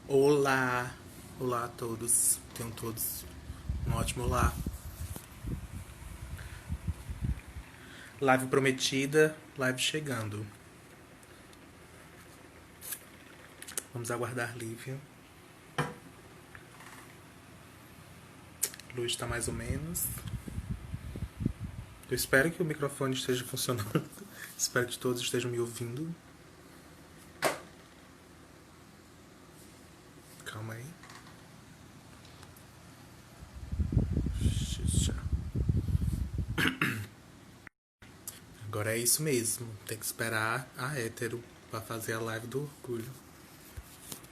Olá, olá a todos. Tenham todos um ótimo olá. Live prometida, live chegando. Vamos aguardar Lívia. Luz está mais ou menos. Eu espero que o microfone esteja funcionando. Espero que todos estejam me ouvindo. Calma aí. Agora é isso mesmo. Tem que esperar a hétero pra fazer a live do orgulho.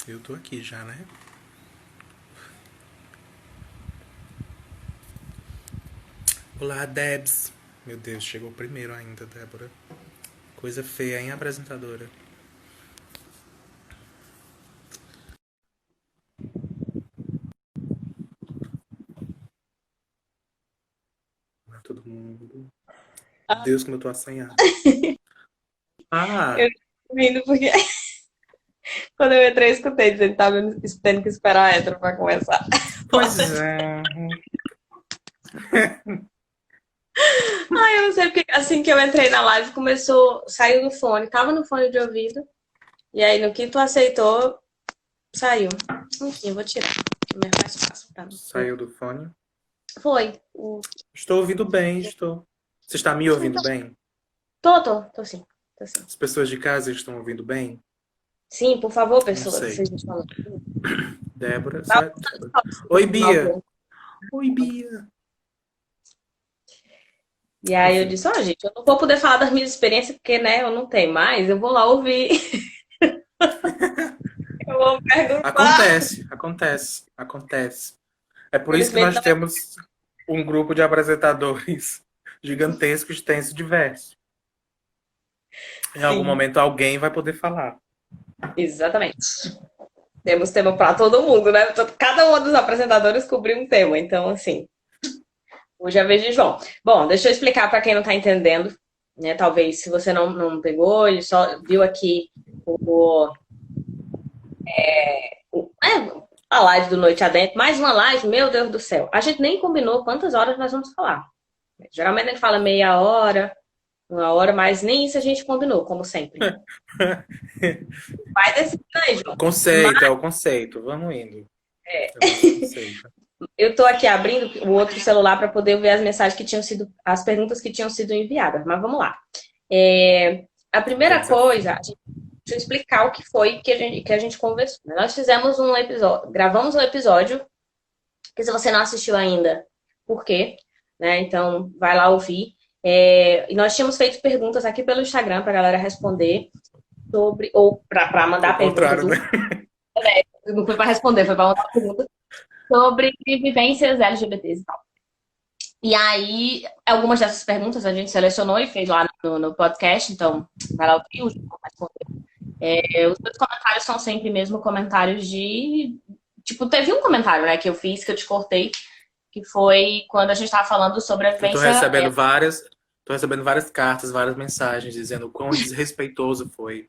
Eu tô aqui já, né? Olá, Debs. Meu Deus, chegou primeiro ainda, Débora. Coisa feia, hein, apresentadora? Olá, todo mundo. Deus, como eu tô assanhado. Eu Ah, tô rindo porque quando eu entrei, eu escutei dizendo que tava tendo que esperar a hétero pra começar. pois é. Ai, eu não sei porque assim que eu entrei na live começou, saiu do fone, tava no fone de ouvido, e aí no que tu aceitou, saiu. Enfim, eu vou tirar, que é mais fácil pra mim. Saiu do fone. Foi. Estou ouvindo bem, estou. Você está me ouvindo bem? Tô sim, tô sim. As pessoas de casa estão ouvindo bem? Sim, por favor, Não pessoas, sei. vocês me falam. Débora, Fala Débora. pro Oi, Bia. novo. Oi, Bia. E aí eu Enfim, disse, ó, gente, eu não vou poder falar das minhas experiências porque, né, eu não tenho mais, eu vou lá ouvir, eu vou perguntar. acontece. É por isso que Felizmente nós não é. temos um grupo de apresentadores gigantesco, extenso, diverso. Em algum Sim, momento alguém vai poder falar. exatamente. Temos tema para todo mundo, né? Cada um dos apresentadores cobriu um tema. Então, assim, hoje é a vez de João. Bom, deixa eu explicar para quem não está entendendo, né? Talvez se você não pegou, ele só viu aqui o, a live do Noite Adentro. Mais uma live, meu Deus do céu. A gente nem combinou quantas horas nós vamos falar. Geralmente a gente fala meia hora, uma hora, mas nem isso a gente combinou, como sempre. Vai decidir aí, João. Conceito, é o conceito. Vamos indo. É o nosso conceito. Eu estou aqui abrindo o outro celular para poder ver as mensagens que tinham sido, as perguntas que tinham sido enviadas. Mas vamos lá. A Haja primeira coisa, desafio. deixa eu explicar o que foi que a gente conversou. Né? Nós fizemos um episódio, gravamos um episódio, que se você não assistiu ainda, por quê? Né? Então, vai lá ouvir. E nós tínhamos feito perguntas aqui pelo Instagram para a galera responder sobre, ou para O mandar perguntas, contrário, né? não foi para responder, foi para mandar perguntas sobre vivências LGBTs e tal. E aí, algumas dessas perguntas a gente selecionou e fez lá no podcast, então vai lá ouvir, o João respondeu. Os meus comentários são sempre mesmo comentários de. Tipo, teve um comentário, né, que eu fiz, que eu te cortei, que foi quando a gente estava falando sobre a Eu tô vivência. recebendo várias. Tô recebendo várias cartas, várias mensagens dizendo o quão desrespeitoso foi.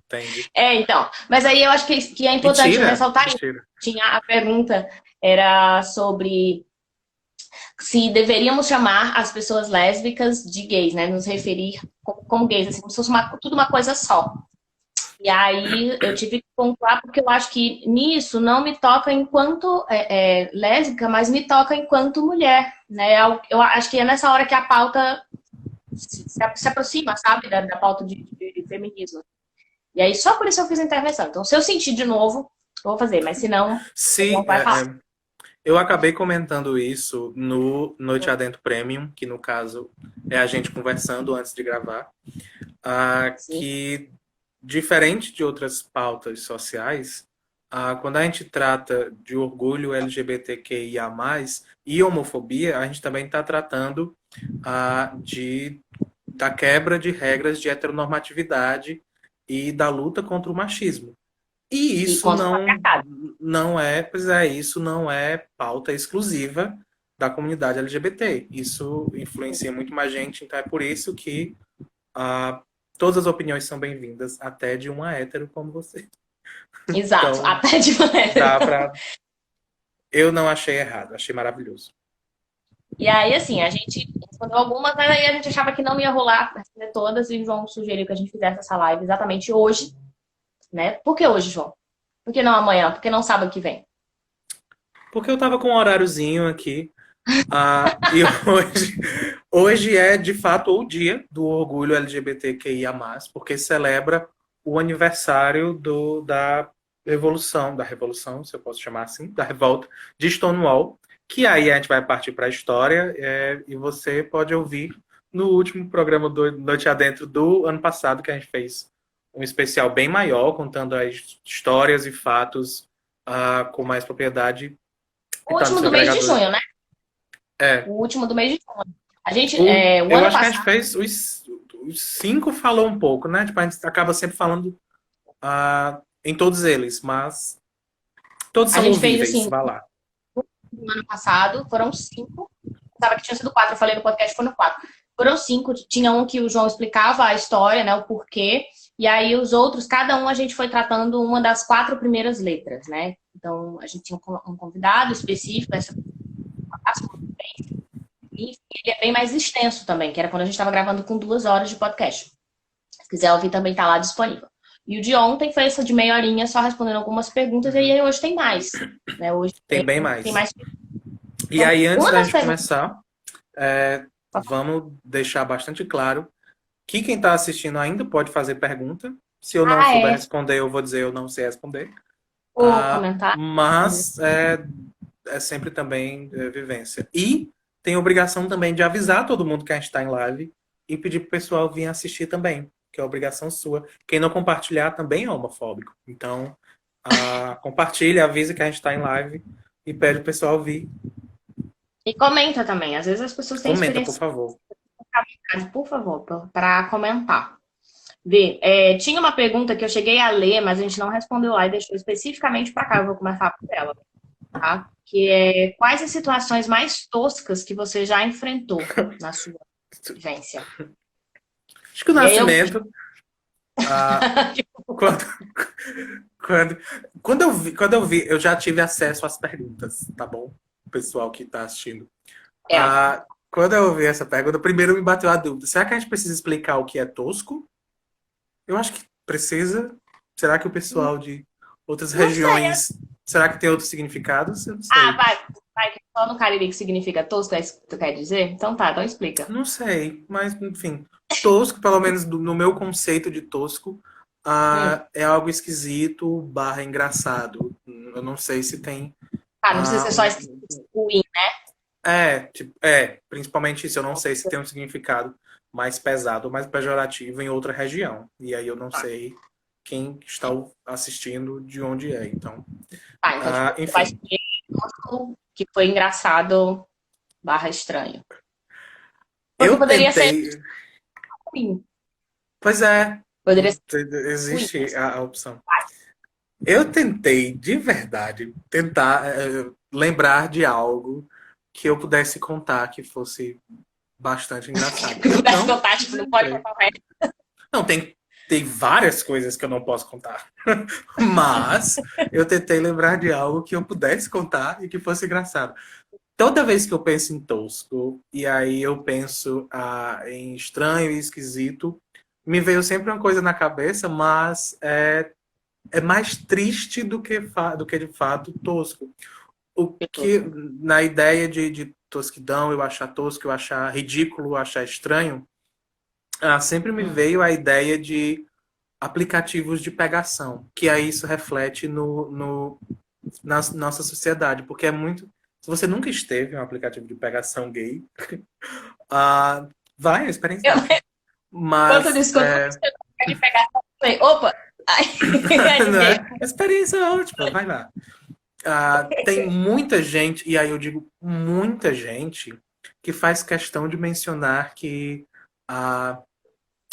Entende? Então. Mas aí eu acho que é importante Mentira! ressaltar isso. Mentira. Tinha a pergunta, era sobre se deveríamos chamar as pessoas lésbicas de gays, né? Nos referir como gays, assim, como se fosse tudo uma coisa só. E aí eu tive que pontuar porque eu acho que nisso não me toca enquanto lésbica, mas me toca enquanto mulher, né? Eu acho que é nessa hora que a pauta se aproxima, sabe, da pauta de feminismo. E aí só por isso eu fiz a intervenção. Então, se eu sentir de novo, eu vou fazer, mas se não, Se, não vai falar. eu acabei comentando isso no Noite Adentro Premium, que no caso é a gente conversando antes de gravar, Sim, que diferente de outras pautas sociais, quando a gente trata de orgulho LGBTQIA+, e homofobia, a gente também está tratando da quebra de regras de heteronormatividade e da luta contra o machismo. E e isso contra o patriarcado. não é, pois é, isso não é pauta exclusiva da comunidade LGBT. Isso influencia muito mais gente, então é por isso que todas as opiniões são bem-vindas, até de uma hétero como você. Exato, Então, até de dá maneira. pra. Eu não achei errado, achei maravilhoso. E aí, assim, a gente respondeu algumas, mas aí a gente achava que não ia rolar responder todas, e o João sugeriu que a gente fizesse essa live exatamente hoje, né? Por que hoje, João? Por que não amanhã? Por que não sábado que vem? Porque eu tava com um horáriozinho aqui. E hoje é de fato o dia do orgulho LGBTQIA+, porque celebra o aniversário da revolução, se eu posso chamar assim, da revolta de Stonewall, que aí a gente vai partir para a história, e você pode ouvir no último programa do Noite Adentro do ano passado, que a gente fez um especial bem maior, contando as histórias e fatos com mais propriedade, e O tá no último seu do mês de agregador. junho, né? É, O último do mês de junho. A gente, o eu ano acho que a gente passado, fez os cinco falou um pouco, né? Tipo, a gente acaba sempre falando em todos eles, mas todos a são gente fez ouvíveis, assim, vá lá. no ano passado, foram 5. Eu pensava que tinha sido 4, eu falei no podcast, foram 4. Foram 5, tinha um que o João explicava a história, né, o porquê, e aí os outros, cada um a gente foi tratando uma das 4 primeiras letras, né? Então, a gente tinha um convidado específico, e ele é bem mais extenso também, que era quando a gente estava gravando com 2 horas de podcast. Se quiser ouvir, também está lá disponível. E o de ontem foi essa de meia horinha, só respondendo algumas perguntas, e Uhum. aí hoje tem mais, né? Hoje Tem bem tem mais. mais. E Então, aí, antes uma da das gente perguntas. começar, vamos deixar bastante claro que quem está assistindo ainda pode fazer pergunta. Se eu não Ah, souber é. responder, eu vou dizer eu não sei responder. Ou comentar. Mas é sempre também vivência. E tem obrigação também de avisar todo mundo que a gente está em live e pedir pro pessoal vir assistir também, que é obrigação sua. Quem não compartilhar também é homofóbico. Então, compartilha, avisa que a gente está em live e pede pro pessoal vir. E comenta também. Às vezes as pessoas têm Comenta, por experiência, favor. por favor, para comentar. Vê, tinha uma pergunta que eu cheguei a ler, mas a gente não respondeu lá e deixou especificamente para cá. Eu vou começar por ela, tá? Que é quais as situações mais toscas que você já enfrentou na sua vivência? Acho que o E aí eu. Nascimento, ah, quando, quando, quando eu vi, eu já tive acesso às perguntas, tá bom? O pessoal que está assistindo. É, Quando eu ouvi essa pergunta, primeiro me bateu a dúvida. Será que a gente precisa explicar o que é tosco? Eu acho que precisa. Será que o pessoal de outras não sei. regiões, será que tem outros significados? Eu não Ah, sei. vai, que só no Cariri que significa tosco, é isso que tu quer dizer? Então tá, então explica. Não sei, mas enfim. Tosco, pelo menos no meu conceito de tosco, Hum. é algo esquisito barra engraçado. Eu não sei se tem. Ah, não precisa ah, ser só esse um- ruim. principalmente isso. Eu não sei se tem um significado mais pesado ou mais pejorativo em outra região. E aí eu não sei quem está assistindo de onde é. Então, Tá, então, tipo, tu vai enfim. escolher um que foi engraçado barra estranho. Porque Eu poderia ser tentei. ruim. Pois é, Poderia ser ruim. existe a opção. Eu tentei, de verdade, tentar lembrar de algo que eu pudesse contar que fosse bastante engraçado. Se Eu pudesse não contar, tipo, não pode encontrei. contar o resto. Não, tem várias coisas que eu não posso contar. Mas eu tentei lembrar de algo que eu pudesse contar e que fosse engraçado. Toda vez que eu penso em tosco, e aí eu penso em estranho e esquisito, me veio sempre uma coisa na cabeça, mas é mais triste do que de fato tosco. O que, na ideia de tosquidão, eu achar tosco, eu achar ridículo, eu achar estranho, sempre me Hum. veio a ideia de aplicativos de pegação, que aí isso reflete na nossa sociedade, porque é muito. Se você nunca esteve em um aplicativo de pegação gay, vai, é uma experiência Eu, ótima. quanto Mas disso, quando você pode pegar, eu falei, opa! Ai, não adivinhei. é? Experiência ótima, vai lá. Tem muita gente, e aí eu digo muita gente, que faz questão de mencionar que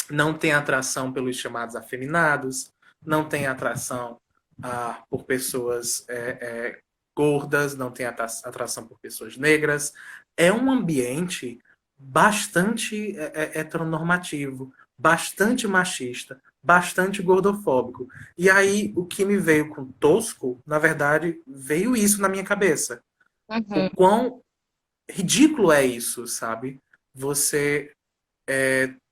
não tem atração pelos chamados afeminados, não tem atração por pessoas gordas, não tem atração por pessoas negras. É um ambiente bastante heteronormativo, bastante machista, bastante gordofóbico. E aí, o que me veio com tosco, na verdade, veio isso na minha cabeça. O Uhum, quão ridículo é isso, sabe? Você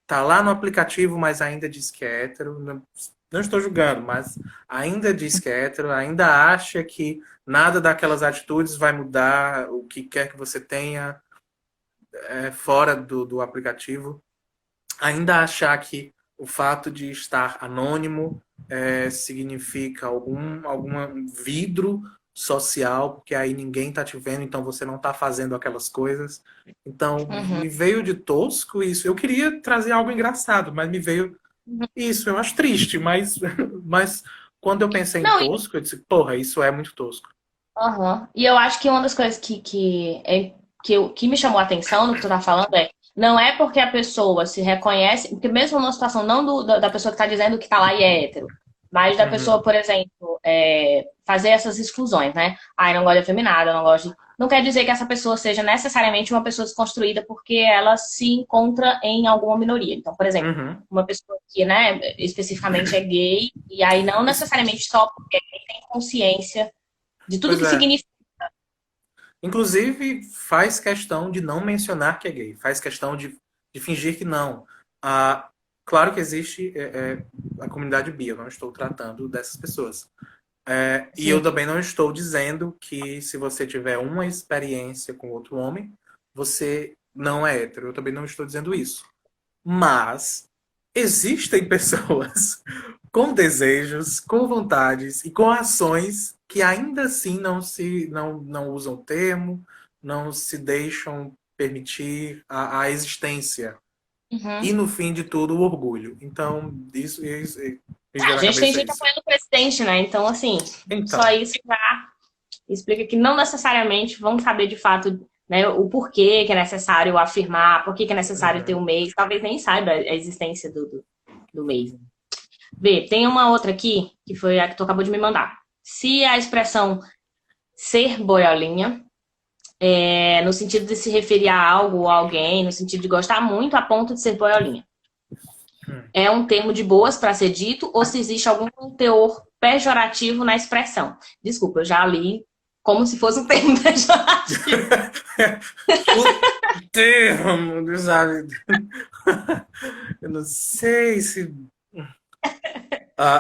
tá lá no aplicativo, mas ainda diz que é hétero. Não estou julgando, mas ainda diz que é hétero, ainda acha que nada daquelas atitudes vai mudar o que quer que você tenha fora do aplicativo. Ainda achar que o fato de estar anônimo significa algum vidro social, porque aí ninguém tá te vendo, então você não tá fazendo aquelas coisas. Então, uhum, me veio de tosco isso. Eu queria trazer algo engraçado, mas me veio uhum. isso. Eu acho triste, mas, mas quando eu pensei em Não, tosco, eu disse, porra, isso é muito tosco. aham. E eu acho que uma das coisas que me chamou a atenção no que tu tá falando não é porque a pessoa se reconhece, porque mesmo numa situação não da pessoa que tá dizendo que tá lá e é hétero, mas da pessoa, Uhum, por exemplo, fazer essas exclusões, né? Ai, não gosto de afeminada, não gosto de... Não quer dizer que essa pessoa seja necessariamente uma pessoa desconstruída porque ela se encontra em alguma minoria. Então, por exemplo, uhum. uma pessoa que, né, especificamente é gay, e aí não Isso- necessariamente só porque tem consciência de tudo Pois que é. significa. Inclusive, faz questão de não mencionar que é gay, faz questão de fingir que não. Ah, claro que existe a comunidade bi, eu não estou tratando dessas pessoas. E eu Sim. também não estou dizendo que se você tiver uma experiência com outro homem, você não é hétero. Eu também não estou dizendo isso. Mas existem pessoas com desejos, com vontades e com ações que ainda assim não usam o termo, não se deixam permitir a existência. E Uhum. no fim de tudo, o orgulho. Então, isso me Ah, veio a na gente tem cabeça gente isso. apoiando o presidente, né? Então, assim, só Então, isso já explica que não necessariamente vão saber de fato, né, o porquê que é necessário afirmar, por que que é necessário ter uhum. um mês. Talvez nem saiba a existência do mês. Vê, tem uma outra aqui, que foi a que tu acabou de me mandar. Se a expressão ser boiolinha, no sentido de se referir a algo ou a alguém, no sentido de gostar muito a ponto de ser boiolinha, é um termo de boas para ser dito ou se existe algum teor pejorativo na expressão. Desculpa, eu já li como se fosse um termo pejorativo. O termo, sabe? Eu não sei se.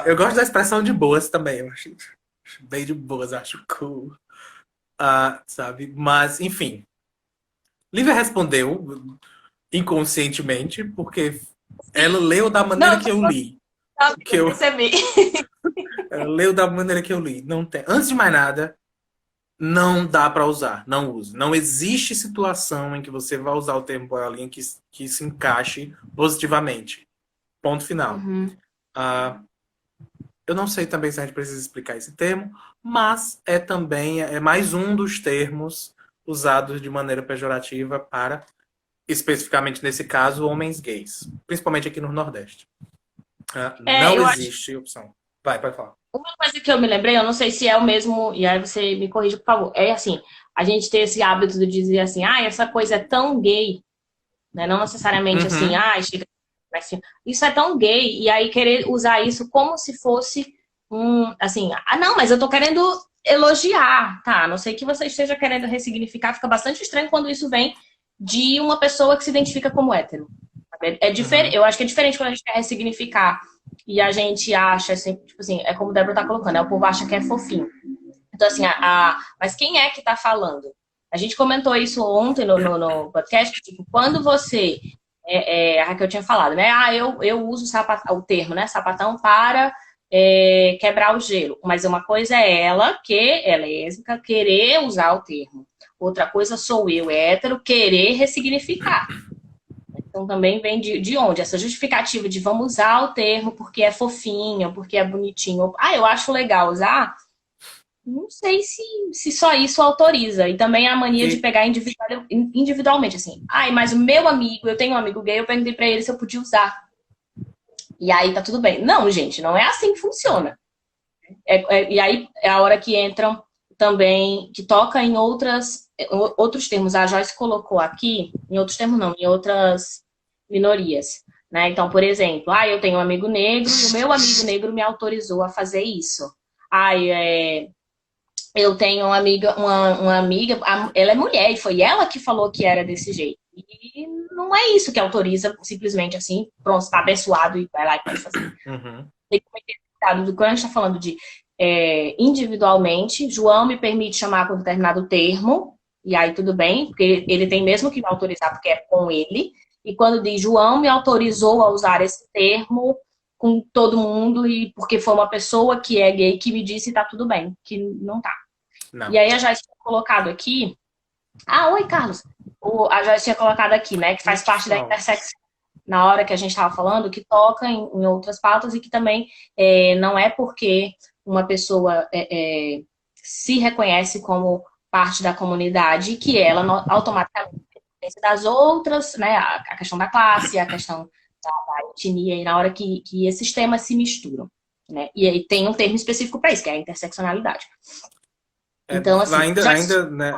Eu gosto da expressão de boas também. Eu acho bem de boas, acho cool. Sabe? Mas, enfim. Lívia respondeu inconscientemente, porque ela leu da maneira Não, que eu li. Que eu eu, percebi. ela leu da maneira que eu li. Não tem. Antes de mais nada, não dá para usar. Não use. Não existe situação em que você vai usar o termo boiolinha que se encaixe positivamente. Ponto final. Uhum. Ah, eu não sei também se a gente precisa explicar esse termo, mas é também mais um dos termos usados de maneira pejorativa para, especificamente nesse caso, homens gays, principalmente aqui no Nordeste. Não Eu acho existe opção. Vai, pode falar. uma coisa que eu me lembrei, eu não sei se é o mesmo, e aí você me corrija, por favor. É assim, a gente ter esse hábito de dizer assim, ah, essa coisa é tão gay, né? Não necessariamente assim, Uhum. ah, chega assim, isso é tão gay, e aí querer usar isso como se fosse assim, ah, não, mas eu tô querendo elogiar, tá? A não sei que você esteja querendo ressignificar, fica bastante estranho quando isso vem de uma pessoa que se identifica como hétero. É diferente, Uhum. eu acho que é diferente quando a gente quer ressignificar e a gente acha, assim, tipo assim, é como o Débora tá colocando, né? O povo acha que é fofinho. Então, assim, mas quem é que tá falando? A gente comentou isso ontem no podcast, que, tipo, quando você, a Raquel tinha falado, né? Ah, eu uso o termo, né? Sapatão para quebrar o gelo. Mas uma coisa é ela, que é lésbica, querer usar o termo. Outra coisa sou eu, hétero, querer ressignificar. Então também vem de onde? Essa justificativa de vamos usar o termo porque é fofinho, porque é bonitinho. Ah, eu acho legal usar. Não sei se só isso autoriza. E também a mania de E, pegar individualmente, assim. Ai, mas o meu amigo, eu tenho um amigo gay, eu perguntei pra ele se eu podia usar. E aí tá tudo bem. Não, gente, não é assim que funciona. E aí é a hora que entram também, que toca em outros termos. A Joyce colocou aqui, em outros termos não, em outras minorias. né? Então, por exemplo, eu tenho um amigo negro e o meu amigo negro me autorizou a fazer isso. Eu tenho uma amiga, ela é mulher e foi ela que falou que era desse jeito. E não é isso que autoriza simplesmente assim, pronto, está abençoado e vai lá e pode fazer. Uhum. Tem que ter cuidado quando a gente está falando de individualmente. João me permite chamar com determinado termo, e aí tudo bem, porque ele tem mesmo que me autorizar, porque é com ele. E quando diz João me autorizou a usar esse termo com todo mundo, e porque foi uma pessoa que é gay que me disse tá tudo bem, que não tá. E Não. aí a Joyce tinha colocado aqui. Oi, Carlos. A Joyce tinha colocado aqui, né? Que faz parte da intersecção. Na hora que a gente estava falando, que toca em outras pautas e que também não é porque uma pessoa se reconhece como parte da comunidade que ela automaticamente das outras, né? A questão da classe, a questão da etnia, e na hora que esses temas se misturam. Né? E aí tem um termo específico para isso, que é a interseccionalidade. Então, assim, ainda, né?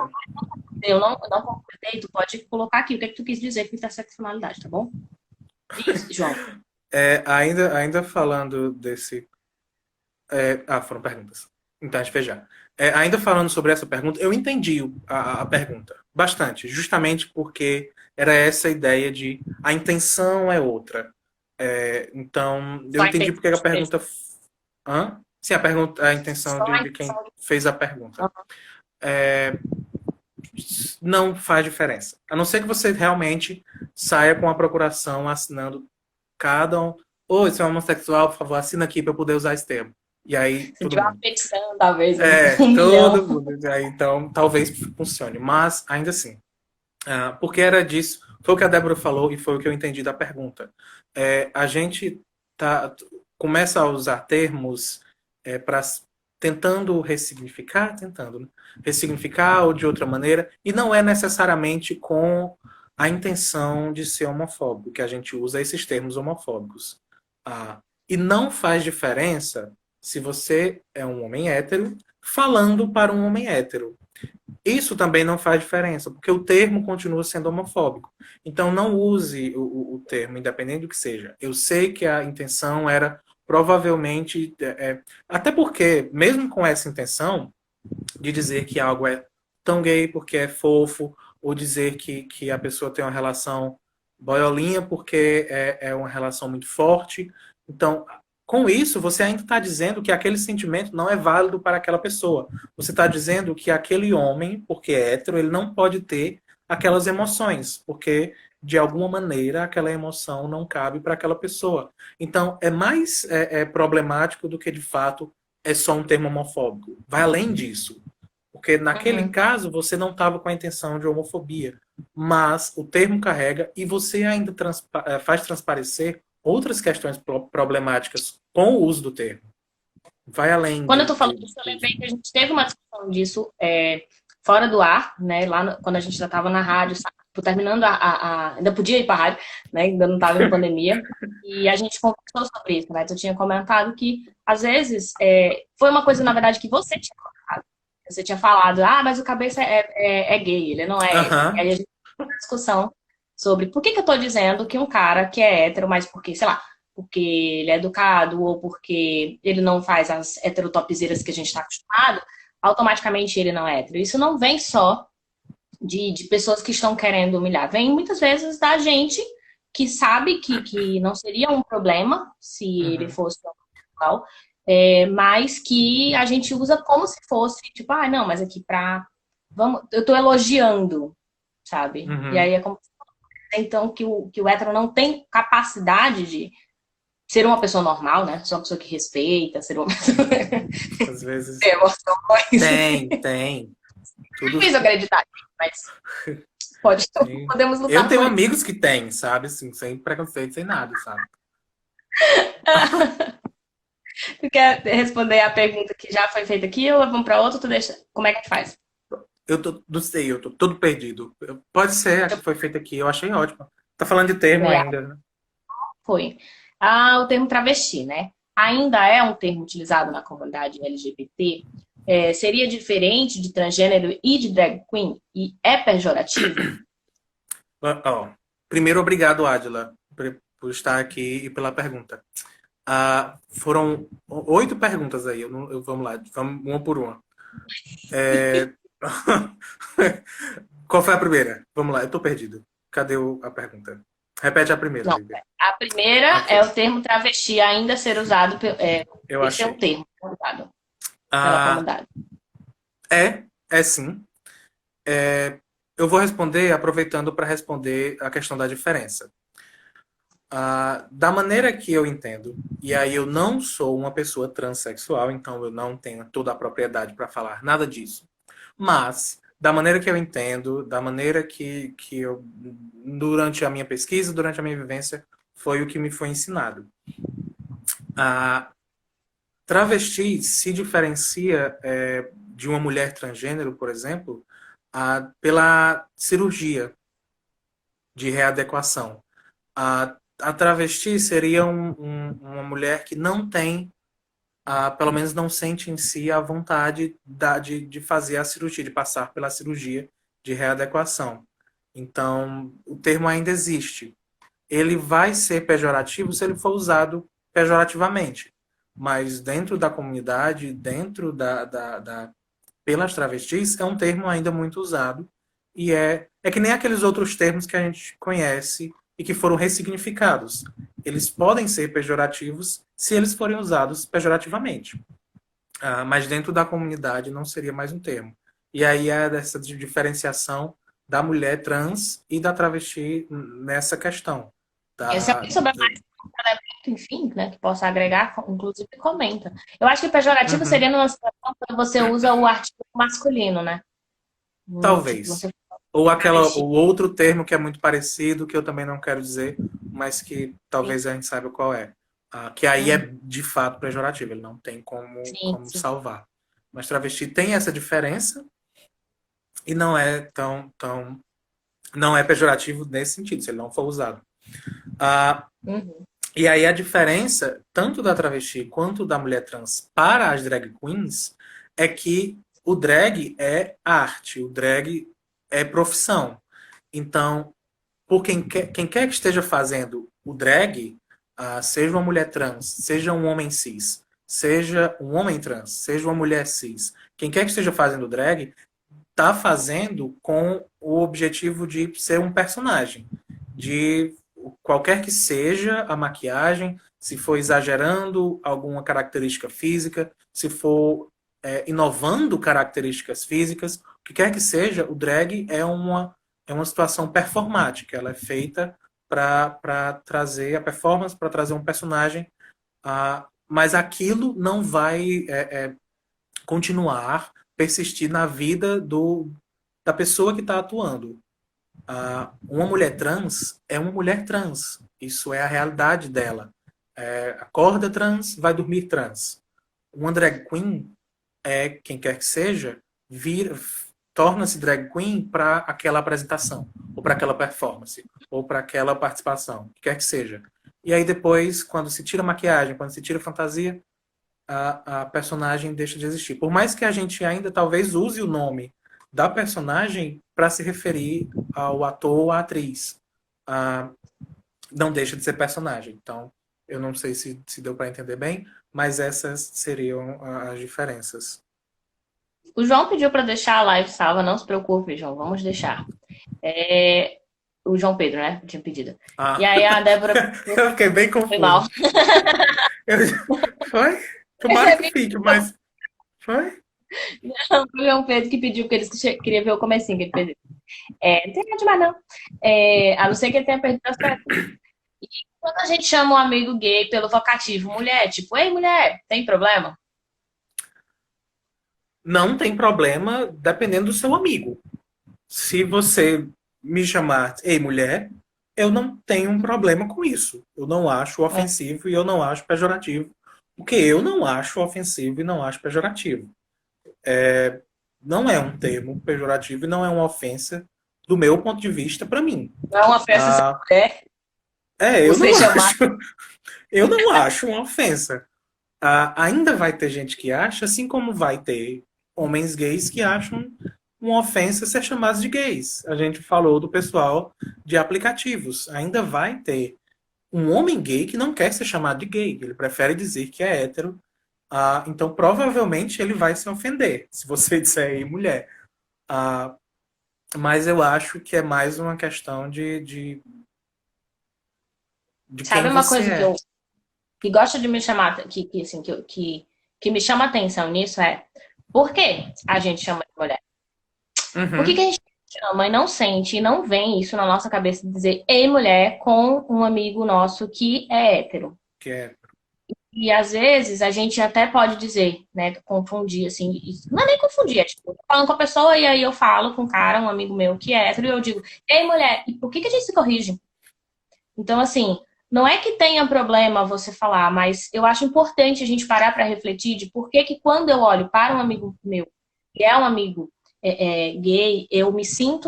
eu não completei, tu pode colocar aqui o que é que tu quis dizer com interseccionalidade, tá bom? Isso, João. Ainda falando desse. Foram perguntas. Então, deixa eu ver já. Ainda falando sobre essa pergunta, eu entendi a pergunta bastante, justamente porque era essa ideia de a intenção é outra. Então, eu Só a entendi porque a intenção de pergunta. Hã? Sim, a intenção só a de quem intenção de... fez a pergunta. Não faz diferença. A não ser que você realmente saia com a procuração assinando cada um. Você é homossexual, por favor, assina aqui para eu poder usar esse termo. E aí, Se todo tiver uma mundo. petição, talvez, um milhão. Todo mundo. Aí, então, talvez funcione. Mas, ainda assim. Porque era disso. Foi o que a Débora falou e foi o que eu entendi da pergunta. A gente começa a usar termos para tentando, né? Ressignificar ou de outra maneira, e não é necessariamente com a intenção de ser homofóbico que a gente usa esses termos homofóbicos. E não faz diferença se você é um homem hétero falando para um homem hétero. Isso também não faz diferença, porque o termo continua sendo homofóbico. Então, não use o termo, independente do que seja. Eu sei que a intenção era provavelmente. Até porque, mesmo com essa intenção de dizer que algo é tão gay porque é fofo, ou dizer que a pessoa tem uma relação boiolinha porque é uma relação muito forte. Então, com isso, você ainda está dizendo que aquele sentimento não é válido para aquela pessoa. Você está dizendo que aquele homem, porque é hétero, ele não pode ter aquelas emoções, porque de alguma maneira aquela emoção não cabe para aquela pessoa. Então, é mais problemático do que de fato é só um termo homofóbico. Vai além disso. Porque naquele caso você não estava com a intenção de homofobia. Mas o termo carrega e você ainda faz transparecer outras questões problemáticas com o uso do termo. Vai além Quando eu tô falando disso, eu lembrei que a gente teve uma discussão disso fora do ar, né? Quando a gente já estava na rádio, sabe? Terminando ainda podia ir para a rádio, né? Ainda não estava em pandemia. E a gente conversou sobre isso, né? Tu tinha comentado que, às vezes, foi uma coisa, na verdade, que você tinha comentado. Você tinha falado, mas o cabeça é gay, ele não é hétero. E aí a gente teve uma discussão sobre por que eu tô dizendo que um cara que é hétero, mas porque, sei lá, porque ele é educado ou porque ele não faz as heterotopzeiras que a gente está acostumado, automaticamente ele não é hétero. Isso não vem só de pessoas que estão querendo humilhar. Vem muitas vezes da gente que sabe que não seria um problema se ele fosse homossexual, mas que a gente usa como se fosse, tipo, não, mas aqui eu tô elogiando, sabe? E aí é como então que o hétero não tem capacidade de ser uma pessoa normal, né? Ser uma pessoa que respeita, ser uma pessoa... Às vezes... Tem emoções. Tem. Tudo... É difícil acreditar, mas podemos lutar. Eu tenho amigos que têm, sabe? Assim, sem preconceito, sem nada, sabe? Tu quer responder a pergunta que já foi feita aqui ou vamos para outra? Tu deixa... Como é que faz? Não sei, eu tô todo perdido. Pode ser, a que foi feita aqui, eu achei ótimo. Tá falando de termo ainda, né? Foi. O termo travesti, né? Ainda é um termo utilizado na comunidade LGBT. Seria diferente de transgênero e de drag queen? E é pejorativo? Primeiro, obrigado, Adila, por estar aqui e pela pergunta. Foram 8 perguntas aí. Vamos lá, vamos uma por uma. É, Qual foi a primeira? Vamos lá, eu tô perdido. Cadê a pergunta? Repete a primeira, Não, Lívia. a primeira é Ok, o termo travesti ainda ser usado, eu esse é o achei. termo usado pela Ah, comunidade. é sim. Eu vou responder aproveitando para responder a questão da diferença. Da maneira que eu entendo, e aí eu não sou uma pessoa transexual, então eu não tenho toda a propriedade para falar nada disso. Mas, da maneira que eu entendo, da maneira que eu, durante a minha pesquisa, durante a minha vivência, foi o que me foi ensinado. A travesti se diferencia de uma mulher transgênero, por exemplo, pela cirurgia de readequação. A travesti seria uma mulher que não tem, pelo menos não sente em si a vontade de fazer a cirurgia, de passar pela cirurgia de readequação. Então, o termo ainda existe. Ele vai ser pejorativo se ele for usado pejorativamente. Mas dentro da comunidade, dentro pelas travestis, é um termo ainda muito usado. E é que nem aqueles outros termos que a gente conhece e que foram ressignificados. Eles podem ser pejorativos se eles forem usados pejorativamente. Mas dentro da comunidade não seria mais um termo. E aí é dessa diferenciação da mulher trans e da travesti nessa questão. E se alguém souber mais elemento, enfim, né, que possa agregar, inclusive comenta. Eu acho que pejorativo Uhum. seria numa situação quando você usa o artigo masculino, né? Tipo, Talvez. você Ou travesti. o outro termo que é muito parecido, que eu também não quero dizer, mas que talvez a gente saiba qual é. Que aí é Uhum. de fato pejorativo, ele não tem Sim, como sim. salvar. Mas travesti tem essa diferença e não é não é pejorativo nesse sentido, se ele não for usado. Ah, Uhum. e aí a diferença, tanto da travesti quanto da mulher trans para as drag queens, é que o drag é arte, o drag é profissão. Então, por quem quer que esteja fazendo o drag, seja uma mulher trans, seja um homem cis, seja um homem trans, seja uma mulher cis, quem quer que esteja fazendo drag, está fazendo com o objetivo de ser um personagem, de qualquer que seja a maquiagem, se for exagerando alguma característica física, se for inovando características físicas, o que quer que seja, o drag é uma situação performática, ela é feita para trazer a performance, para trazer um personagem, mas aquilo não vai continuar, persistir na vida da pessoa que está atuando. Uma mulher trans é uma mulher trans. Isso é a realidade dela. Acorda trans, vai dormir trans. Uma drag queen quem quer que seja, torna-se drag queen para aquela apresentação, ou para aquela performance, ou para aquela participação, o que quer que seja. E aí depois, quando se tira maquiagem, quando se tira fantasia, a personagem deixa de existir. Por mais que a gente ainda talvez use o nome da personagem para se referir ao ator ou à atriz, não deixa de ser personagem. Então, eu não sei se deu para entender bem, mas essas seriam as diferenças. O João pediu para deixar a live salva, não se preocupe, João, vamos deixar. O João Pedro, né? Tinha pedido. E Ah, aí a Débora eu fiquei bem foi mal. confuso. Eu, foi? Tomara que Percebi fique, mas foi? o João Pedro que pediu, porque eles queria ver o comecinho que ele fez. Não tem nada demais, não. A não ser que ele tenha perdido as perguntas. E quando a gente chama um amigo gay pelo vocativo mulher, tipo, ei, mulher, tem problema? Não tem problema dependendo do seu amigo. Se você me chamar, ei, mulher, eu não tenho um problema com isso. Eu não acho É. ofensivo e eu não acho pejorativo. Porque eu não acho ofensivo e não acho pejorativo. Não é um termo pejorativo e não é uma ofensa do meu ponto de vista para mim. Não é uma festa sem Ah, mulher, eu você não chamar. acho. Eu não acho uma ofensa. Ainda vai ter gente que acha, assim como vai ter homens gays que acham uma ofensa ser chamados de gays. A gente falou do pessoal de aplicativos. Ainda vai ter. um homem gay que não quer ser chamado de gay, ele prefere dizer que é hétero. Então, provavelmente, ele vai se ofender se você disser aí mulher. Ah, mas eu acho que é mais uma questão de quem Sabe uma você coisa é. que gosta de me chamar, assim, que me chama atenção nisso é por que a gente chama de mulher? Por que Uhum, a gente chama e não sente e não vem isso na nossa cabeça de dizer ei mulher com um amigo nosso que é hétero? que é. E às vezes a gente até pode dizer, né, confundir, assim, não é nem confundir, é tipo, eu tô falando com a pessoa e aí eu falo com um cara, um amigo meu que é hétero, e eu digo, ei mulher, e por que a gente se corrige? Então, assim, não é que tenha problema você falar, mas eu acho importante a gente parar para refletir de por que que quando eu olho para um amigo meu, que é um amigo gay, eu me sinto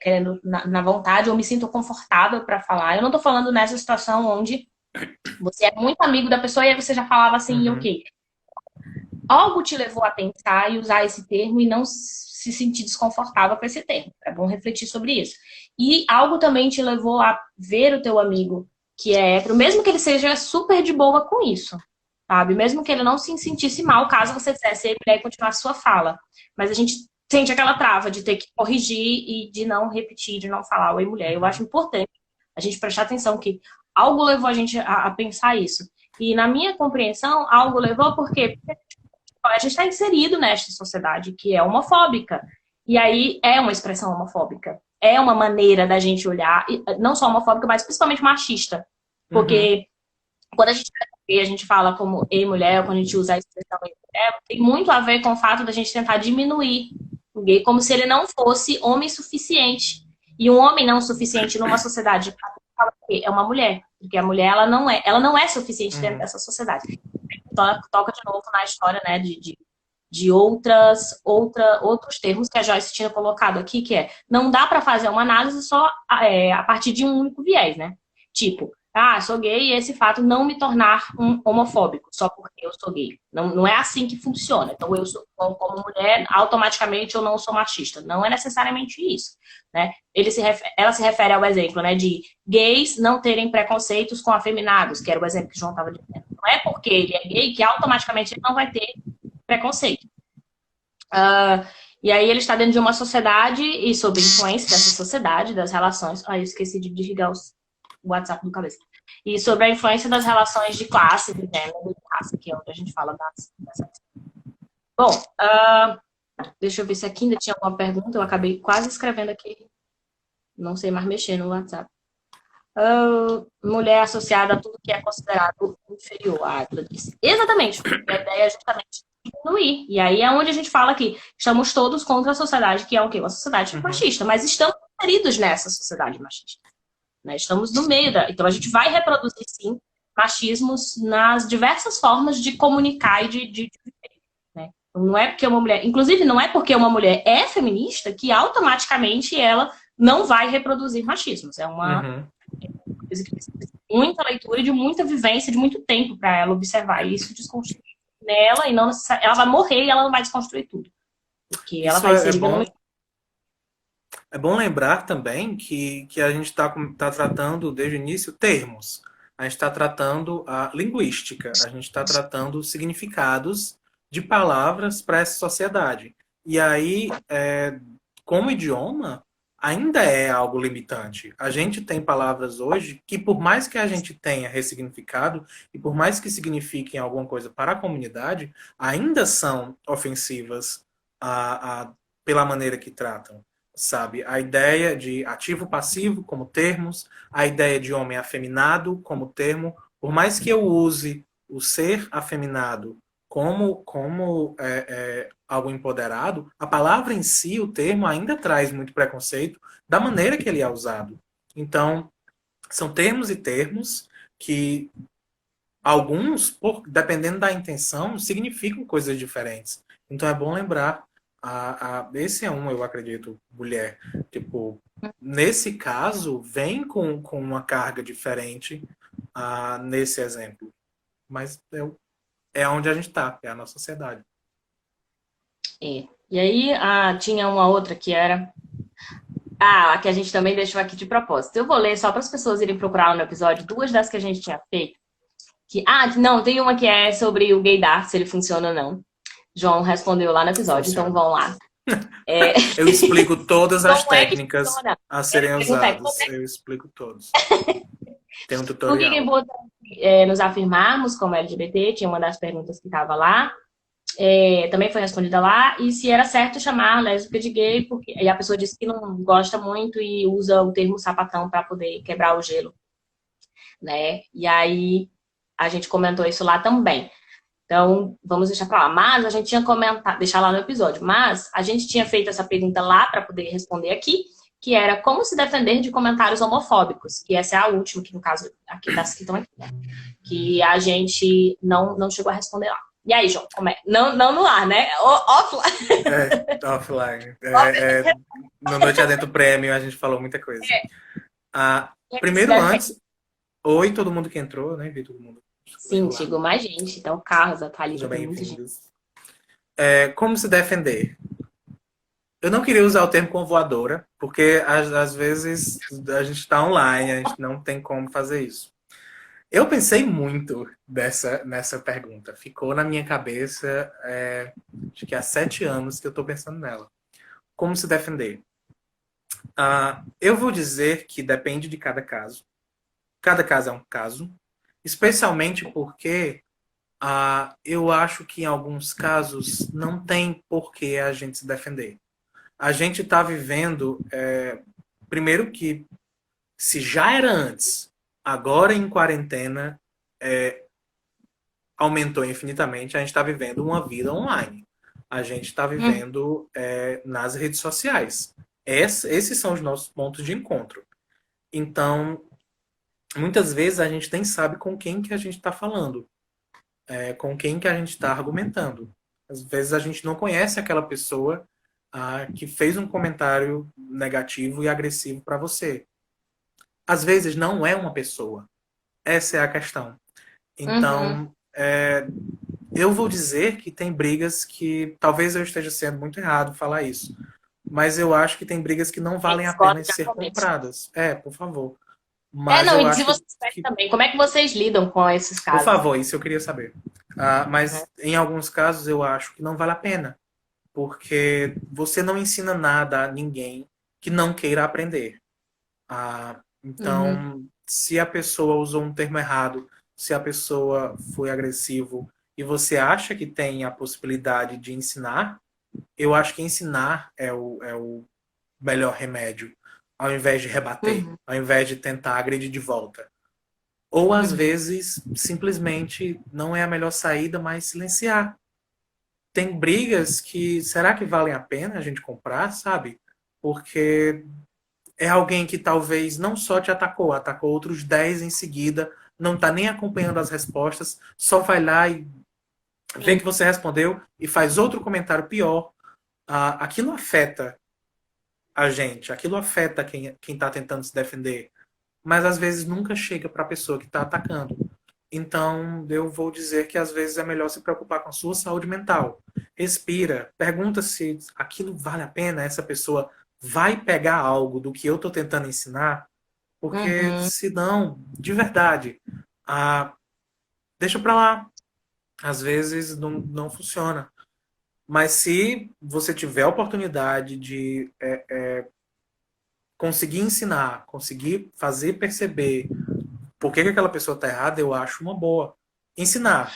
querendo na vontade, eu me sinto confortável para falar. Eu não tô falando nessa situação onde você é muito amigo da pessoa e aí você já falava assim, Uhum. ok. Algo te levou a pensar e usar esse termo e não se sentir desconfortável com esse termo. É bom refletir sobre isso. E algo também te levou a ver o teu amigo que é hétero, mesmo que ele seja super de boa com isso, sabe? Mesmo que ele não se sentisse mal caso você dissesse ei, mulher e continuar a sua fala. Mas a gente sente aquela trava de ter que corrigir e de não repetir, de não falar oi, mulher. Eu acho Uhum. importante a gente prestar atenção que algo levou a gente a pensar isso. E na minha compreensão, algo levou porque a gente está inserido nesta sociedade que é homofóbica. E aí é uma expressão homofóbica. É uma maneira da gente olhar, não só homofóbica, mas principalmente machista. Uhum. Porque quando a gente a gente fala como ei mulher, quando a gente usa a expressão ei mulher, tem muito a ver com o fato da gente tentar diminuir o gay como se ele não fosse homem suficiente. E um homem não suficiente numa sociedade é uma mulher, porque a mulher ela não é suficiente dentro Uhum. dessa sociedade. Toca de novo na história, né, de outros termos que a Joyce tinha colocado aqui, que é não dá para fazer uma análise só a partir de um único viés, né? Tipo, sou gay e esse fato não me tornar um homofóbico só porque eu sou gay. Não, não é assim que funciona. Então, eu sou como mulher, automaticamente eu não sou machista. Não é necessariamente isso, né? Ela se refere ao exemplo, né, de gays não terem preconceitos com afeminados, que era o exemplo que o João estava dizendo. Não é porque ele é gay que automaticamente ele não vai ter preconceito. E aí ele está dentro de uma sociedade e sob influência dessa sociedade, das relações. Eu esqueci de desligar o WhatsApp do cabeça. E sobre a influência das relações de classe, de gênero e de raça, que é onde a gente fala dessa. Bom, deixa eu ver se aqui ainda tinha alguma pergunta. Eu acabei quase escrevendo aqui. Não sei mais mexer no WhatsApp. Mulher associada a tudo que é considerado inferior. Ela disse. Exatamente. A ideia é justamente diminuir. E aí é onde a gente fala que estamos todos contra a sociedade, que é o quê? Uma sociedade Uhum. machista. Mas estamos inseridos nessa sociedade machista. Né? Estamos no meio da. Então a gente vai reproduzir, sim, machismos nas diversas formas de comunicar e de viver. Né? Não é porque uma mulher. Inclusive, não é porque uma mulher é feminista que automaticamente ela não vai reproduzir machismos. É uma Uhum. coisa que precisa de muita leitura e de muita vivência, de muito tempo para ela observar isso, desconstruir nela e não necessariamente. Ela vai morrer e ela não vai desconstruir tudo. Porque ela Isso vai inserida numa. é bom lembrar também que a gente está tratando desde o início termos. A gente está tratando a linguística, a gente está tratando significados de palavras para essa sociedade. E aí, como idioma, ainda é algo limitante. A gente tem palavras hoje que, por mais que a gente tenha ressignificado, e por mais que signifiquem alguma coisa para a comunidade, ainda são ofensivas pela maneira que tratam, sabe? A ideia de ativo-passivo como termos, a ideia de homem afeminado como termo, por mais que eu use o ser afeminado como algo empoderado, a palavra em si, o termo, ainda traz muito preconceito da maneira que ele é usado. Então, são termos e termos que alguns, dependendo da intenção, significam coisas diferentes. Então é bom lembrar, esse é um, eu acredito, mulher. Tipo, nesse caso, vem com uma carga diferente nesse exemplo. Mas é onde a gente está, é a nossa sociedade. E aí tinha uma outra que era Ah, que a gente também deixou aqui de propósito. Eu vou ler só para as pessoas irem procurar no episódio duas das que a gente tinha feito. Não, tem uma que é sobre o gaydar, se ele funciona ou não. João respondeu lá no episódio, então Funciona. vão lá. É... Eu explico todas as Como é que técnicas funciona? a serem Pergunta é, usadas. Eu explico todos. Tem um por que é tutorial. importante nos afirmarmos como LGBT? Tinha uma das perguntas que estava lá. Também foi respondida lá. E se era certo chamar lésbica de gay, porque e a pessoa disse que não gosta muito e usa o termo sapatão para poder quebrar o gelo, né? E aí a gente comentou isso lá também. Então, vamos deixar para lá. Mas a gente tinha comentado, deixar lá no episódio, mas a gente tinha feito essa pergunta lá para poder responder aqui, que era como se defender de comentários homofóbicos, que essa é a última, que no caso, aqui das que estão aqui, né? Que a gente não chegou a responder lá. E aí, João, como é? Não no ar, né? Offline. Offline. No Noite Adentro Prêmio a gente falou muita coisa. Primeiro, antes, oi todo mundo que entrou, né? Vi todo mundo. Sim, chegou mais gente. Então, Carlos, a Thalita, Sejam tem muita gente. bem-vindos. Como se defender? Eu não queria usar o termo convoadora, porque às vezes a gente está online, a gente não tem como fazer isso. Eu pensei muito nessa pergunta. Ficou na minha cabeça, acho que há 7 anos que eu estou pensando nela. Como se defender? Eu vou dizer que depende de cada caso. Cada caso é um caso. Especialmente porque eu acho que em alguns casos não tem por que a gente se defender. A gente está vivendo, primeiro que se já era antes, agora em quarentena aumentou infinitamente, a gente está vivendo uma vida online. A gente está vivendo nas redes sociais. Esses são os nossos pontos de encontro. Então, muitas vezes a gente nem sabe com quem que a gente está falando. Com quem que a gente está argumentando. Às vezes a gente não conhece aquela pessoa que fez um comentário negativo e agressivo para você. Às vezes não é uma pessoa. Essa é a questão. Então, eu vou dizer que tem brigas que talvez eu esteja sendo muito errado falar isso, mas eu acho que tem brigas que não valem a pena ser compradas. Por favor. Mas não, eu e acho se vocês também, como é que vocês lidam com esses casos? Por favor, isso eu queria saber. Mas em alguns casos eu acho que não vale a pena, porque você não ensina nada a ninguém que não queira aprender. Então, se a pessoa usou um termo errado, se a pessoa foi agressivo e você acha que tem a possibilidade de ensinar, eu acho que ensinar é o melhor remédio, ao invés de rebater, ao invés de tentar agredir de volta. Ou, às vezes, simplesmente não é a melhor saída, mas silenciar. Tem brigas que, será que valem a pena a gente comprar, sabe? Porque é alguém que talvez não só te atacou outros 10 em seguida, não tá nem acompanhando as respostas, só vai lá e vê que você respondeu e faz outro comentário pior. Aquilo afeta a gente, aquilo afeta quem tá tentando se defender, mas às vezes nunca chega para a pessoa que está atacando. Então, eu vou dizer que às vezes é melhor se preocupar com a sua saúde mental. Respira, pergunta se aquilo vale a pena, essa pessoa vai pegar algo do que eu estou tentando ensinar, porque senão, de verdade, deixa para lá. Às vezes não funciona. Mas se você tiver a oportunidade de conseguir ensinar, conseguir fazer perceber por que aquela pessoa está errada, eu acho uma boa. Ensinar.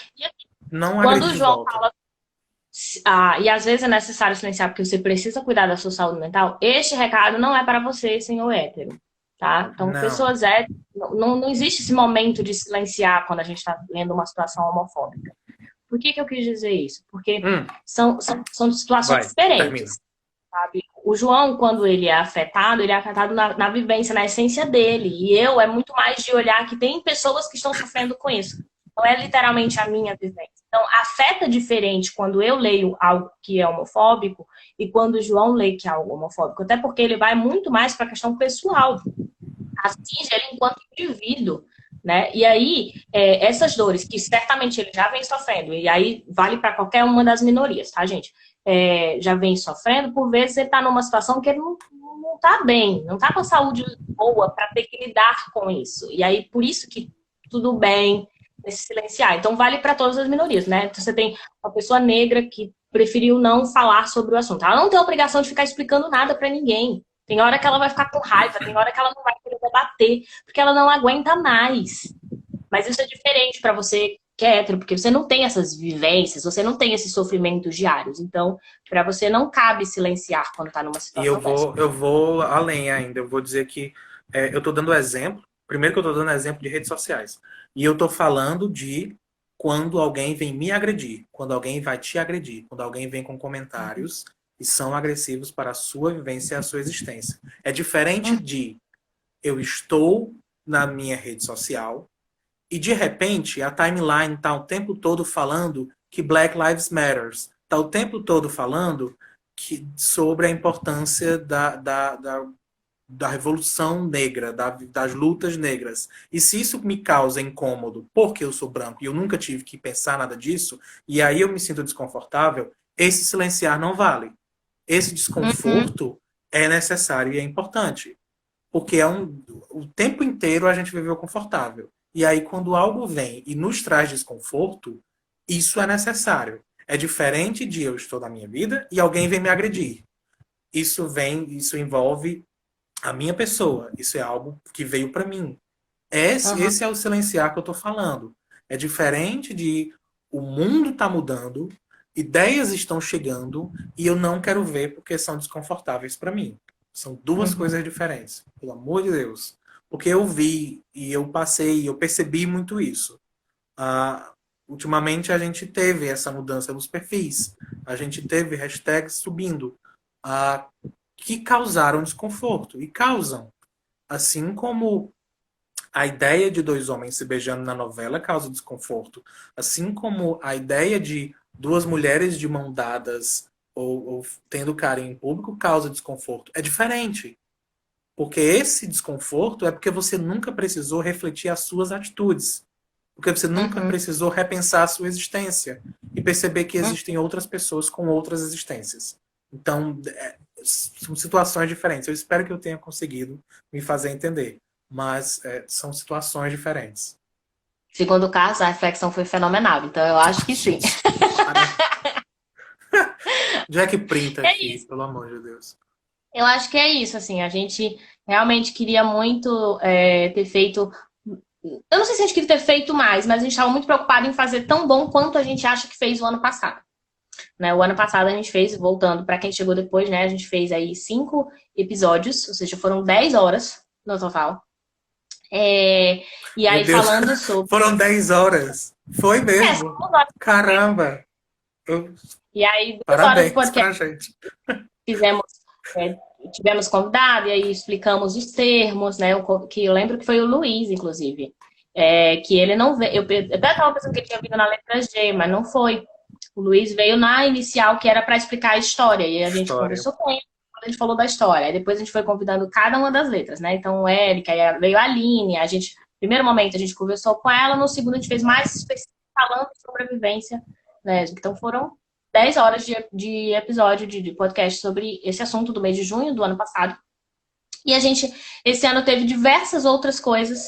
Não agredir de volta. Fala, e às vezes é necessário silenciar porque você precisa cuidar da sua saúde mental. Este recado não é para você, senhor hétero. Tá? Então, pessoas héteros, não existe esse momento de silenciar quando a gente está vendo uma situação homofóbica. Por que eu quis dizer isso? Porque são situações diferentes. Sabe? O João, quando ele é afetado na vivência, na essência dele. E é muito mais de olhar que tem pessoas que estão sofrendo com isso. Não é literalmente a minha vivência. Então, afeta diferente quando eu leio algo que é homofóbico e quando o João lê que é algo homofóbico. Até porque ele vai muito mais para a questão pessoal. Atinge ele enquanto indivíduo. Né? E aí, essas dores que certamente ele já vem sofrendo, e aí vale para qualquer uma das minorias, tá, gente? Já vem sofrendo, por vezes ele está numa situação que ele não não tá bem, não tá com a saúde boa para ter que lidar com isso. E aí, por isso que tudo bem nesse silenciar. Então, vale para todas as minorias, né? Então, você tem uma pessoa negra que preferiu não falar sobre o assunto. Ela não tem a obrigação de ficar explicando nada para ninguém. Tem hora que ela vai ficar com raiva, tem hora que ela não vai querer debater, porque ela não aguenta mais. Mas isso é diferente para você que é hétero, porque você não tem essas vivências, você não tem esses sofrimentos diários. Então, para você não cabe silenciar quando tá numa E situação dessa. eu vou além ainda. Eu vou dizer que eu estou dando exemplo. Primeiro que eu estou dando exemplo de redes sociais. E eu estou falando de quando alguém vem me agredir, quando alguém vai te agredir, quando alguém vem com comentários e são agressivos para a sua vivência e a sua existência. É diferente de eu estou na minha rede social e de repente a timeline está o tempo todo falando que Black Lives Matter, está o tempo todo falando sobre a importância da revolução negra, das lutas negras. E se isso me causa incômodo porque eu sou branco e eu nunca tive que pensar nada disso, e aí eu me sinto desconfortável, esse silenciar não vale. Esse desconforto é necessário e é importante. Porque o tempo inteiro a gente viveu confortável. E aí, quando algo vem e nos traz desconforto, isso é necessário. É diferente de eu estou na minha vida e alguém vem me agredir. Isso envolve a minha pessoa. Isso é algo que veio para mim. Esse é o silenciar que eu estou falando. É diferente de o mundo está mudando, ideias estão chegando e eu não quero ver porque são desconfortáveis para mim. São duas coisas diferentes, pelo amor de Deus. Porque eu vi e eu passei, eu percebi muito isso. Ultimamente a gente teve essa mudança nos perfis. A gente teve hashtags subindo que causaram desconforto. E causam. Assim como a ideia de dois homens se beijando na novela causa desconforto. Assim como a ideia de duas mulheres de mão dadas ou tendo carinho em público causa desconforto. É diferente. Porque esse desconforto é porque você nunca precisou refletir as suas atitudes. Porque você nunca precisou repensar a sua existência. E perceber que existem outras pessoas com outras existências. Então, são situações diferentes. Eu espero que eu tenha conseguido me fazer entender. Mas são situações diferentes. Segundo o caso, a reflexão foi fenomenal. Então, eu acho que sim. Jack printa É aqui, isso. pelo amor de Deus. Eu acho que é isso, assim, a gente realmente queria muito ter feito. Eu não sei se a gente queria ter feito mais, mas a gente estava muito preocupado em fazer tão bom quanto a gente acha que fez o ano passado. Né? O ano passado a gente fez, voltando para quem chegou depois, né? A gente fez aí 5 episódios, ou seja, foram 10 horas no total. E Meu aí Deus, falando sobre. foram 10 horas. Foi mesmo. São 2 horas. Caramba. E aí, 2 horas de Parabéns podcast pra gente. fizemos. Tivemos convidado e aí explicamos os termos, né? Que eu lembro que foi o Luiz, inclusive. Que ele não veio. Eu até estava pensando que ele tinha vindo na letra G, mas não foi. O Luiz veio na inicial, que era para explicar a história. E a gente conversou com ele quando a gente falou da história. Aí depois a gente foi convidando cada uma das letras, né? Então, o Érica, aí veio a Aline. A gente, no primeiro momento, a gente conversou com ela. No segundo, a gente fez mais específico falando sobre a vivência, né? Então, foram 10 horas de episódio de podcast sobre esse assunto do mês de junho do ano passado. E a gente, esse ano, teve diversas outras coisas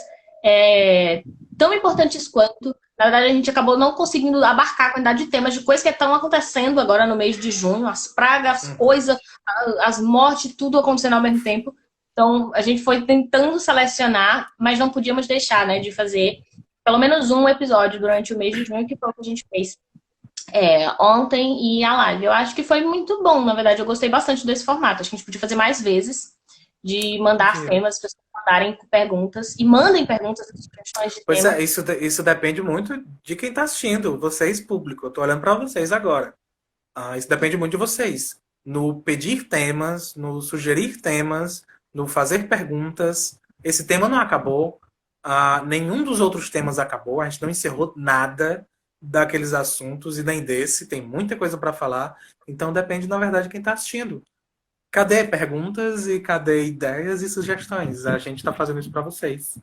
tão importantes quanto. Na verdade, a gente acabou não conseguindo abarcar a quantidade de temas de coisas que estão acontecendo agora no mês de junho. As pragas, as coisas, as mortes, tudo acontecendo ao mesmo tempo. Então, a gente foi tentando selecionar, mas não podíamos deixar, né, de fazer pelo menos um episódio durante o mês de junho, que foi o que a gente fez ontem e a live. Eu acho que foi muito bom, na verdade. Eu gostei bastante desse formato. Acho que a gente podia fazer mais vezes, de mandar temas, as pessoas mandarem perguntas. E mandem perguntas, sugestões de Pois tema. isso depende muito de quem está assistindo. Vocês, público. Eu tô olhando para vocês agora. Isso depende muito de vocês. No pedir temas, no sugerir temas, no fazer perguntas. Esse tema não acabou. Nenhum dos outros temas acabou. A gente não encerrou nada daqueles assuntos e nem desse. Tem muita coisa para falar. Então depende, na verdade, de quem está assistindo. Cadê perguntas e cadê ideias e sugestões? A gente está fazendo isso para vocês.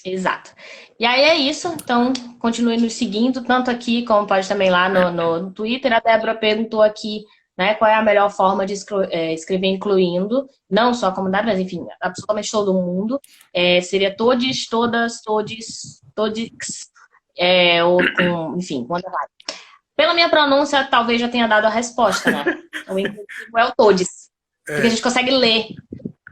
Exato. E aí é isso. Então, continue nos seguindo, tanto aqui como pode também lá no Twitter. A Débora perguntou aqui, né? Qual é a melhor forma de escrever incluindo, não só a comunidade, mas enfim, absolutamente todo mundo. Seria todes, todas, todes, todix, ou com, enfim, com underline. Pela minha pronúncia, talvez já tenha dado a resposta, né? O inclusivo é o todes, porque a gente consegue ler.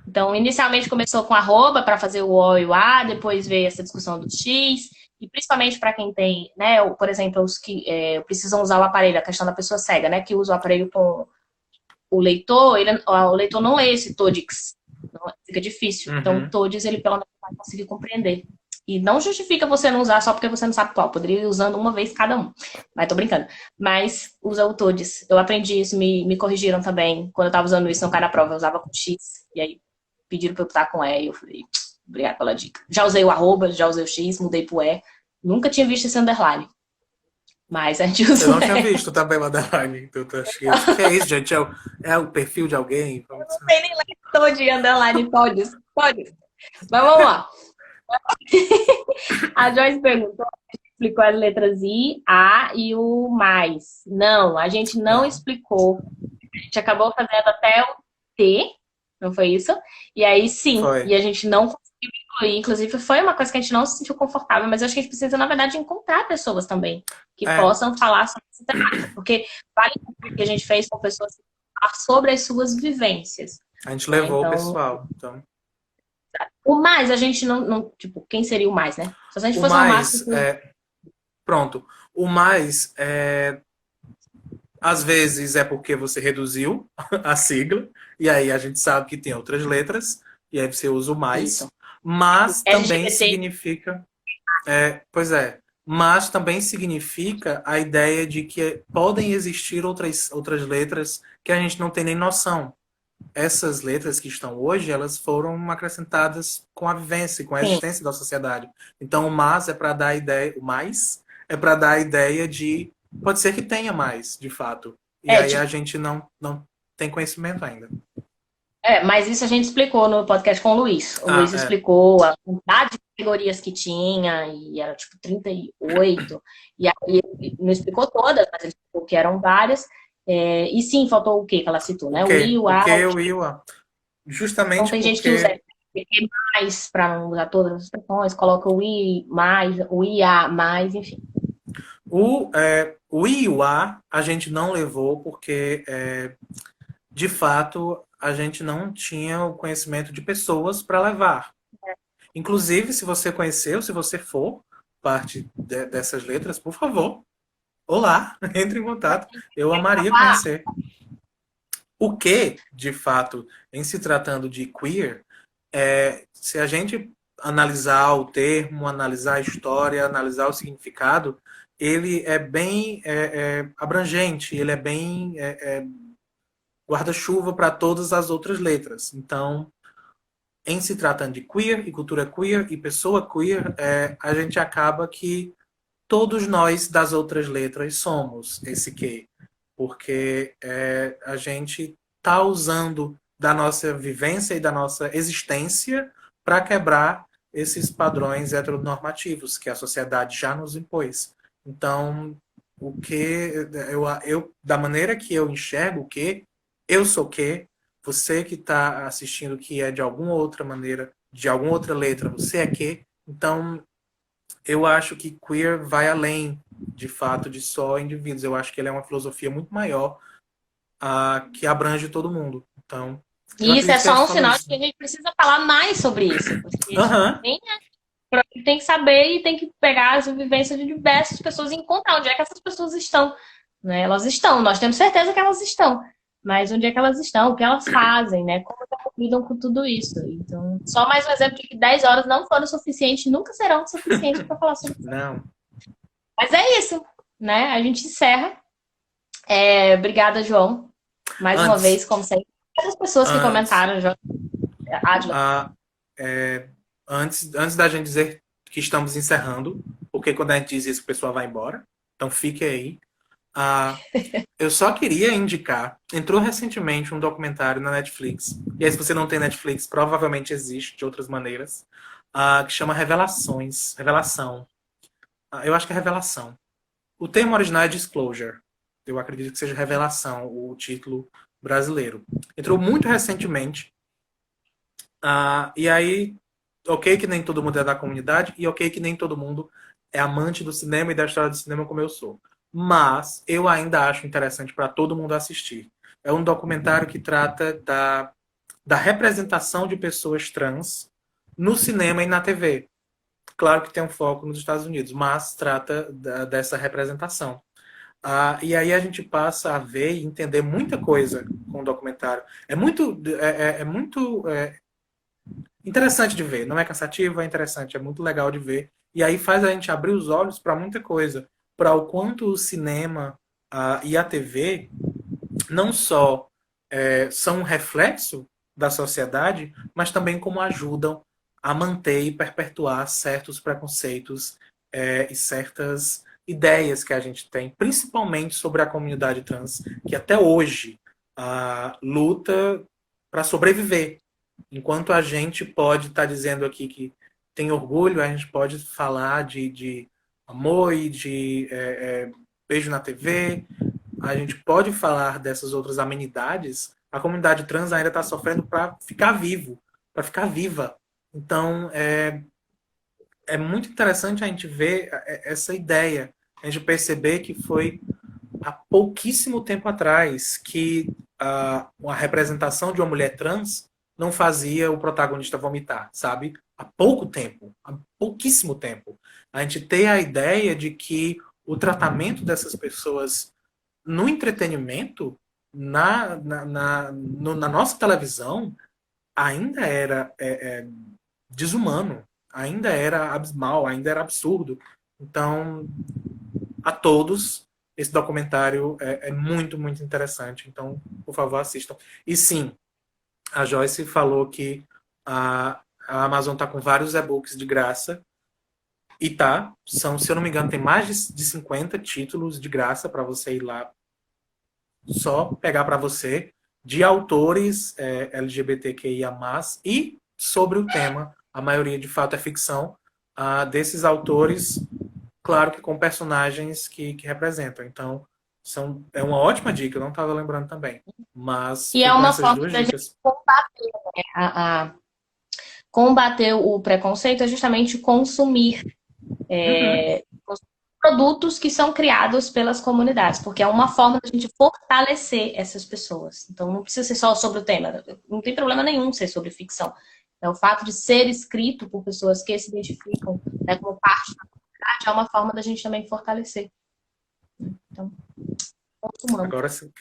Então, inicialmente começou com arroba para fazer o O e o A, depois veio essa discussão do X, e principalmente para quem tem, né, por exemplo, os que precisam usar o aparelho, a questão da pessoa cega, né, que usa o aparelho com o leitor, o leitor não lê esse todix, não, fica difícil. Então, o todes, ele pelo menos vai conseguir compreender. E não justifica você não usar só porque você não sabe qual. Poderia ir usando uma vez cada um. Mas tô brincando. Mas usa o todes. Eu aprendi isso, me corrigiram também. Quando eu tava usando isso no cara da prova, eu usava com X. E aí pediram pra eu botar com E. E eu falei, obrigada pela dica. Já usei o arroba, já usei o X, mudei pro E. Nunca tinha visto esse underline. Mas a gente usa. Eu não tinha visto também o underline. Então, acho que é isso, gente. É o perfil de alguém. Eu não sei nem ler todo de underline todes. Todes. Mas vamos lá. A Joyce perguntou, explicou as letras I, A e o mais. Não, a gente não explicou. A gente acabou fazendo até o T, não foi isso? E aí sim, e a gente não conseguiu incluir. Inclusive, foi uma coisa que a gente não se sentiu confortável, mas eu acho que a gente precisa, na verdade, encontrar pessoas também que possam falar sobre essa temática. Porque vale o que a gente fez com pessoas que falar sobre as suas vivências. A gente levou o pessoal, então. O mais, a gente não. Tipo, quem seria o mais, né? Se a gente O fosse mais, uma pronto. O mais, às vezes é porque você reduziu a sigla, e aí a gente sabe que tem outras letras, e aí você usa o mais. Isso. Mas também LGBT. significa. Pois é. Mas também significa a ideia de que podem existir outras letras que a gente não tem nem noção. Essas letras que estão hoje, elas foram acrescentadas com a vivência, com a existência da sociedade. Então, o mais é para dar a ideia, o mais é para dar a ideia de pode ser que tenha mais, de fato. E aí a gente não tem conhecimento ainda. Mas isso a gente explicou no podcast com o Luiz. O Luiz explicou a quantidade de categorias que tinha, e era tipo 38. E aí ele não explicou todas, mas ele explicou que eram várias. E sim, faltou o que ela citou, né? O I, o A. o I, o A. Justamente então tem gente que usa mais para não usar todas as expressões, coloca o I mais, o IA mais, enfim. O I e o A a gente não levou porque, de fato, a gente não tinha o conhecimento de pessoas para levar. Inclusive, se você conheceu, se você for parte dessas letras, por favor, olá, entre em contato. Eu amaria conhecer. O que, de fato, em se tratando de queer, se a gente analisar o termo, analisar a história, analisar o significado, ele é bem abrangente, ele é bem guarda-chuva para todas as outras letras. Então, em se tratando de queer e cultura queer e pessoa queer, a gente acaba que todos nós das outras letras somos esse que, porque a gente está usando da nossa vivência e da nossa existência para quebrar esses padrões heteronormativos que a sociedade já nos impôs. Então, o que eu da maneira que eu enxergo o que eu sou o que, você que está assistindo que é de alguma outra maneira, de alguma outra letra, você é que. Então, eu acho que queer vai além, de fato, de só indivíduos. Eu acho que ele é uma filosofia muito maior que abrange todo mundo. Então, e isso é só um sinal de que a gente precisa falar mais sobre isso. Porque tem que saber e tem que pegar as vivências de diversas pessoas e encontrar onde é que essas pessoas estão. Né? Elas estão, nós temos certeza que elas estão. Mas onde é que elas estão, o que elas fazem, né? Como elas lidam com tudo isso. Então, só mais um exemplo de que 10 horas não foram suficientes, nunca serão suficientes para falar sobre isso. Não. Mas é isso, né? A gente encerra. Obrigada, João. Mais uma vez, como sempre. As pessoas que comentaram, João. Antes da gente dizer que estamos encerrando, porque quando a gente diz isso, o pessoal vai embora. Então, fique aí. Eu só queria indicar, entrou recentemente um documentário na Netflix, e aí se você não tem Netflix, provavelmente existe de outras maneiras, que chama Revelação. Eu acho que é Revelação. O termo original é Disclosure. eu acredito que seja Revelação, o título brasileiro. Entrou muito recentemente. E aí, ok que nem todo mundo é da comunidade, e ok que nem todo mundo é amante do cinema e da história do cinema como eu sou. Mas eu ainda acho interessante para todo mundo assistir. É um documentário que trata da representação de pessoas trans no cinema e na TV. Claro que tem um foco nos Estados Unidos, mas trata dessa representação. E aí a gente passa a ver e entender muita coisa com o documentário. É muito interessante de ver. Não é cansativo, é interessante, é muito legal de ver. E aí faz a gente abrir os olhos para muita coisa, para o quanto o cinema e a TV não só são um reflexo da sociedade, mas também como ajudam a manter e perpetuar certos preconceitos e certas ideias que a gente tem, principalmente sobre a comunidade trans, que até hoje luta para sobreviver. Enquanto a gente pode estar dizendo aqui que tem orgulho, a gente pode falar de amor e de beijo na TV, a gente pode falar dessas outras amenidades, a comunidade trans ainda está sofrendo para ficar vivo, para ficar viva. Então, é muito interessante a gente ver essa ideia, a gente perceber que foi há pouquíssimo tempo atrás que a representação de uma mulher trans não fazia o protagonista vomitar, sabe? Há pouco tempo, há pouquíssimo tempo. A gente tem a ideia de que o tratamento dessas pessoas no entretenimento, na nossa televisão, ainda era desumano, ainda era abismal, ainda era absurdo. Então, a todos, esse documentário é muito, muito interessante. Então, por favor, assistam. E sim, a Joyce falou que a Amazon está com vários e-books de graça. E se eu não me engano, tem mais de 50 títulos de graça para você ir lá só pegar para você de autores LGBTQIA+, e sobre o tema, a maioria de fato é ficção, desses autores, claro que com personagens que representam. Então, é uma ótima dica, eu não estava lembrando também. Mas E é ficam uma essas forma duas da gente dicas. combater, né, combater o preconceito é justamente consumir Uhum. produtos que são criados pelas comunidades, porque é uma forma da gente fortalecer essas pessoas. Então, não precisa ser só sobre o tema, não tem problema nenhum ser sobre ficção. É o fato de ser escrito por pessoas que se identificam, né, como parte da comunidade é uma forma da gente também fortalecer. Então, consumamos. Agora sim.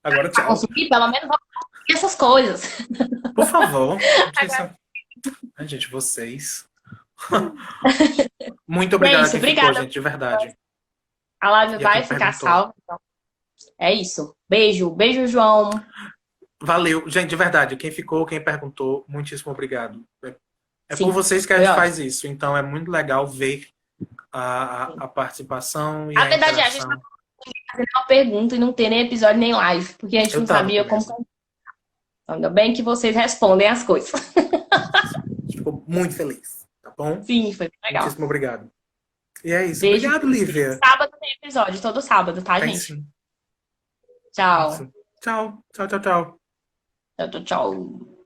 Agora Para tchau. consumir, pelo menos vamos consumir essas coisas. Por favor. Agora, Ai, gente, vocês. Muito é obrigado a isso, quem ficou, obrigada. gente, de verdade. A live E a vai quem ficar perguntou. salva. Então, é isso. Beijo, beijo, João. Valeu. Gente, de verdade, quem ficou, quem perguntou, muitíssimo obrigado. É por Sim, vocês que a foi gente ótimo. faz isso. Então é muito legal ver a participação e A a verdade é, a gente tá interação. fazendo uma pergunta e não ter nem episódio nem live, porque a gente Eu não tava com sabia como. medo. Ainda bem que vocês respondem as coisas. Ficou muito feliz. Tá bom? Sim, foi legal. Muitíssimo obrigado. E é isso. Beijo Obrigado, pra vocês. Lívia. Sábado tem episódio, todo sábado, tá, Tem gente? sim. Tchau. Isso. Tchau. Tchau, tchau, tchau. Tchau, tchau, tchau.